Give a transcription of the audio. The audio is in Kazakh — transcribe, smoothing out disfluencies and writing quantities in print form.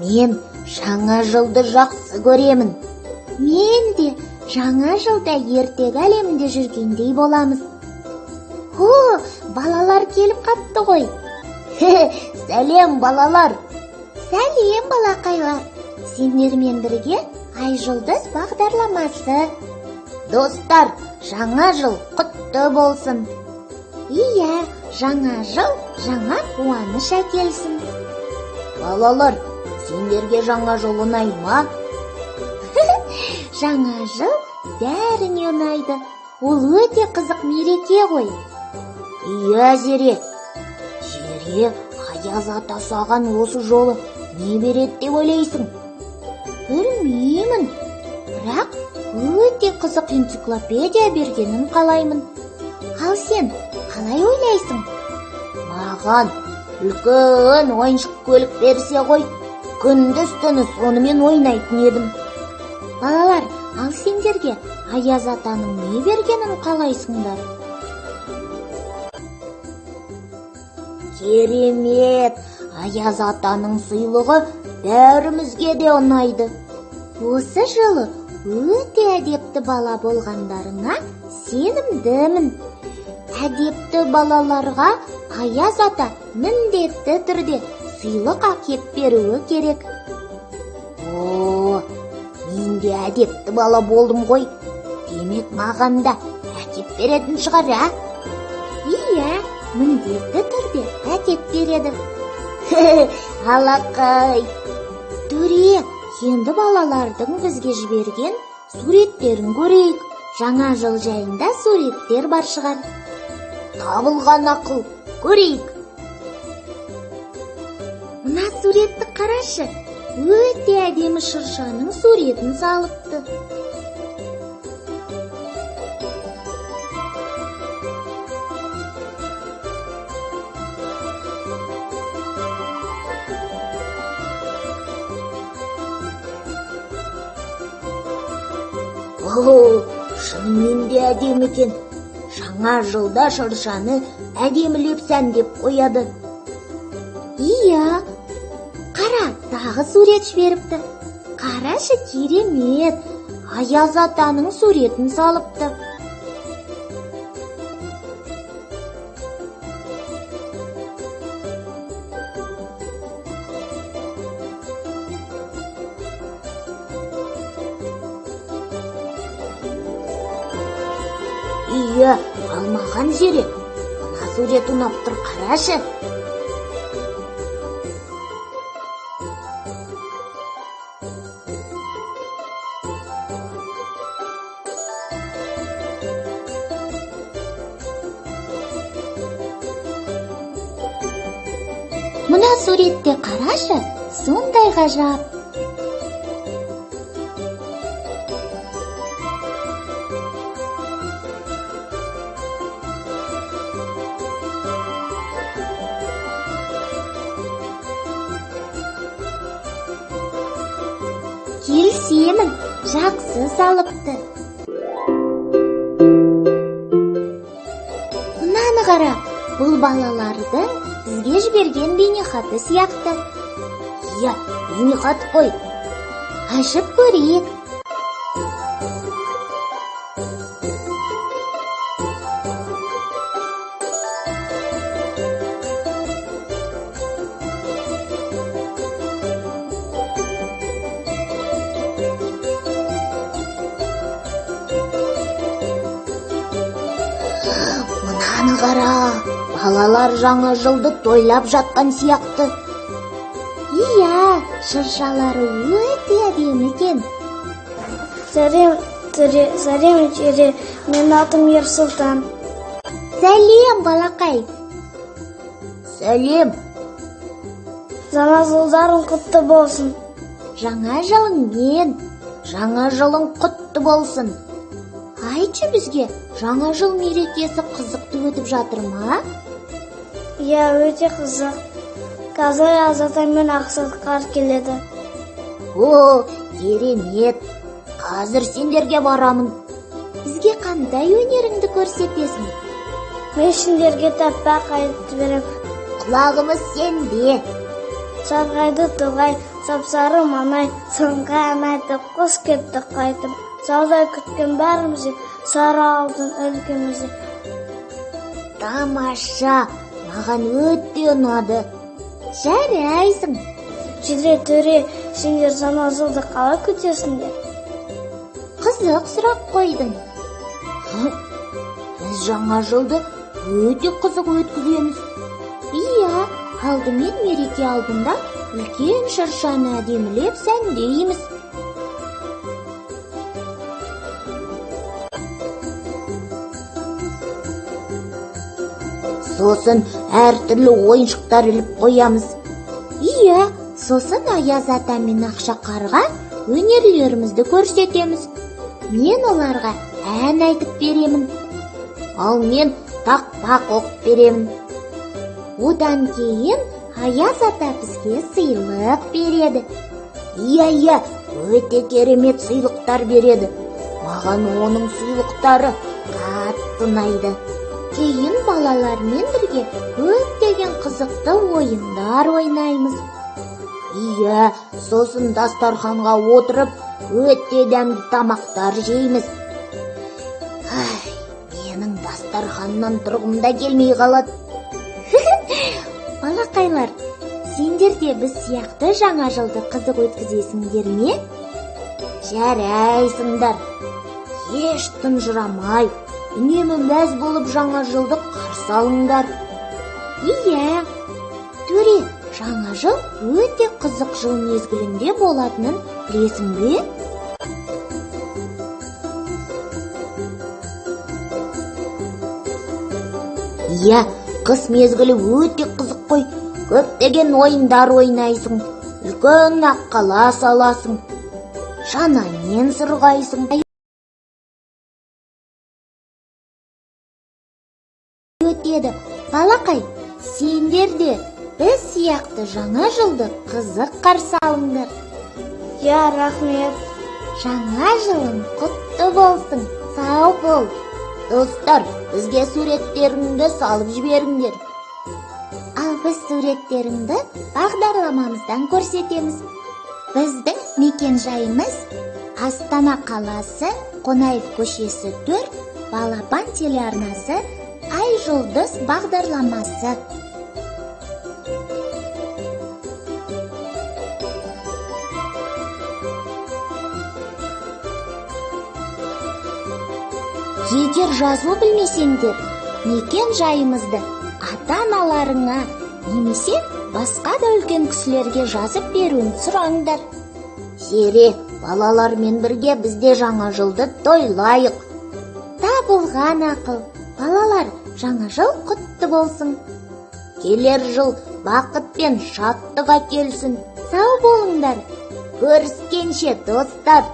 Мен жаңа жылды жақсы көремін. Мен де жаңа жылда ертегі әлемінде жүргендей боламыз. Балалар келіп қапты ғой. Сәлем, балалар. Сәлем, балақайлар. Сендермен бірге Айжұлдыз бағдарламасы. Достар, жаңа жыл құтты болсын. Иә, жаңа жыл жаңа қуаныш әкелсін. Балалар, сендерге жаңа жыл ұнай ма? Жаңа жыл бәріне ұнайды. Ол өте қызық мереке ғой. Иә, Зере. Зере, Аяз ата саған осы жолы не береді деп ойлайсың? Білмеймін. Бірақ өте қызық энциклопедия бергенін қалаймын. Ал сен қалай ойлайсың? Маған үлкен ойыншық көлік берсе ғой, күндіз-түні сонымен ойнайтын едім. Балалар, ал сендерге Аяз атаның не бергенін қалайсыңдар? Керемет! Аяз атаның сыйлығы бәрімізге де ұнайды. Осы жылы өте әдепті бала болғандарыңа сенімдімін. Әдепті балаларға Аяз ата міндетті түрде сыйлық әкеп беруі керек. Мен де әдепті бала болдым ғой. Демек маған да әкеп беретін шығар, ә? Иә, міндетті түрде әкеп береді. Алақай. Төре, енді балалардың бізге жіберген суреттерін көрейік. Жаңа жыл жайында суреттер бар шығар. Табылған ақыл, көрейік. Мына суретті қарашы. Өте әдемі шыршаның суретін салыпты. Шынымен де әдемі екен. Жаңа жылда шыршаны әдемілеп сәндеп қояды. Иә, қара, тағы сурет жіберіпті. Қарашы, керемет. Аяз атаның суретін салыпты. Иә, алмаған Зере. Мына сурет ұнап тұр, қарашы. Мына суретте қарашы, сондай ғажап. Келісемін, жақсы салыпты. Мынаны қара, бұл балалардың бізге жіберген бейнехаты сияқты. Иә, бейнехат қой. Ашып көрейік. Мынаны қара, балалар жаңа жылды тойлап жатқан сияқты. Иә, шыршалары өте әдемі екен. Сәлем, Зере, менің атым Ерсұлтан. Сәлем, балақай. Сәлем. Жаңа жылдарың құтты болсын. Жаңа жылыңмен, жаңа жылың құтты болсын. Айтшы, бізге жаңа жыл мерекесі қызықты өтіп жатыр ма? Иә, өте қызық. Қазір Аяз ата мен Ақсақал келеді. Керемет. Қазір сендерге барамын. Бізге қандай өнеріңді көрсетесің? Мен сендерге таппақ айтып берем. Құлағымыз сенде. Сарғайды туғай, сапсары маңай, сыңған айтып, құс кетті қайтып. Сауда күткен бәрімізде, сары алтын өлкемізде. Тамаша, маған өте ұнады. Жарайсың. Жире төре, сендер жаңа жылды қалай күтесіңдер? Қызық сұрақ қойдың. Біз жаңа жылды өте қызық өткіземіз. Иә, алдымен мереке алдында үлкен шыршаны әдемілеп сәндейміз. Сосын әртүрлі ойыншықтар іліп қоямыз. Иә, сосын Аяз ата мен Ақшақарға өнерлерімізді көрсетеміз. Мен оларға ән айтып беремін. Ал мен тақпақ оқып беремін. Одан кейін Аяз ата бізге сыйлық береді. Иә, өте керемет сыйлықтар береді. Маған оның сыйлықтары қатты ұнайды. Кейін балалармен бірге көптеген қызықты ойындар ойнаймыз. Иә, сосын дастарханға отырып, өте дәмді тамақтар жейміз. Менің дастарханнан тұрғым да келмей қалады. Балақайлар, сендер де біз сияқты жаңа жылды қызық өткізесіңдер ме? Жарайсыңдар. Еш тұнжырамай, үнемі мәз болып жаңа жылды қарсы алыңдар. Иә, төре, жаңа жыл өте қызық жыл мезгілінде болатынын білесің бе? Иә, қыс мезгілі өте қызық қой. Көптеген ойындар ойнайсың. Үлкен аққала саласың. Шанамен сырғайсың. Өтеді. Балақай, сендер де біз сияқты жаңа жылды қызық қарсы алыңдар. Я, рахмет. Жаңа жылың құтты болсын. Сау бол. Достар, бізге суреттеріңді салып жіберіңдер. Ал біз суреттеріңді бағдарламамыздан көрсетеміз. Біздің мекен жайымыз Астана қаласы, Қонаев көшесі 4, Балапан телеарнасы, Ай жұлдыз бағдарламасы. Егер жазу білмесеңдер, мекен жайымызды ата-аналарыңа немесе басқа да үлкен кісілерге жазып беруін сұраңдар. Зере, балалармен бірге бізде жаңа жылды тойлайық. Табылған ақыл. Балалар, жаңа жыл құтты болсын. Келер жыл бақыт пен шаттық әкелсін. Сау болыңдар. Көріскенше, достар.